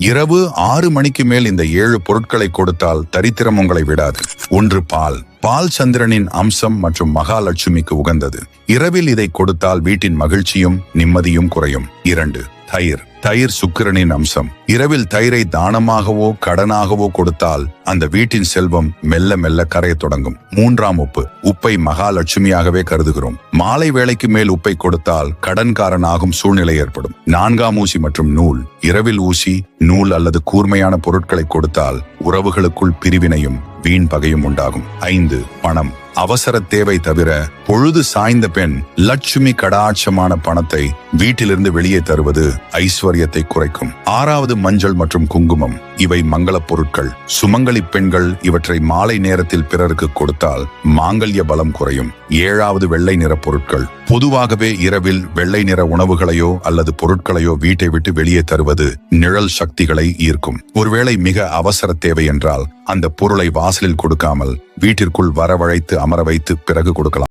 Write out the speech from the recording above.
இரவு 6 மணிக்கு மேல் இந்த 7 பொருட்களை கொடுத்தால் தரித்திரம் உங்களை விடாது. 1. பால். பால் சந்திரனின் அம்சம் மற்றும் மகாலட்சுமிக்கு உகந்தது. இரவில் இதை கொடுத்தால் வீட்டின் மகிழ்ச்சியும் நிம்மதியும் குறையும். 2. தயிர். தயிர் சுக்கிரனின் அம்சம். இரவில் தயிரை தானமாகவோ கடனாகவோ கொடுத்தால் அந்த வீட்டின் செல்வம் மெல்ல மெல்ல கரையத் தொடங்கும். 3. உப்பு. உப்பை மகாலட்சுமியாகவே கருதுகிறோம். மாலை வேளைக்கு மேல் உப்பை கொடுத்தால் கடன்காரனாகும் சூழ்நிலை ஏற்படும். 4. ஊசி மற்றும் நூல். இரவில் ஊசி, நூல் அல்லது கூர்மையான பொருட்களை கொடுத்தால் உறவுகளுக்குள் பிரிவினையும் வீண் பகையும் உண்டாகும். 5. பணம். அவசர தேவை தவிர பொழுது சாய்ந்த பெண் லட்சுமி கடாட்சமான பணத்தை வீட்டிலிருந்து வெளியே தருவது ஐஸ்வர்யத்தை குறைக்கும். 6. மஞ்சள் மற்றும் குங்குமம். இவை மங்கள பொருட்கள். சுமங்கலி பெண்கள் இவற்றை மாலை நேரத்தில் பிறருக்கு கொடுத்தால் மாங்கல்ய பலம் குறையும். 7. வெள்ளை நிற பொருட்கள். பொதுவாகவே இரவில் வெள்ளை நிற உணவுகளையோ அல்லது பொருட்களையோ வீட்டை விட்டு வெளியே தருவது நிழல் சக்திகளை ஈர்க்கும். ஒருவேளை மிக அவசர தேவை என்றால் அந்த பொருளை வாசலில் கொடுக்காமல் வீட்டிற்குள் வரவழைத்து அமர வைத்து பிறகு கொடுக்கலாம்.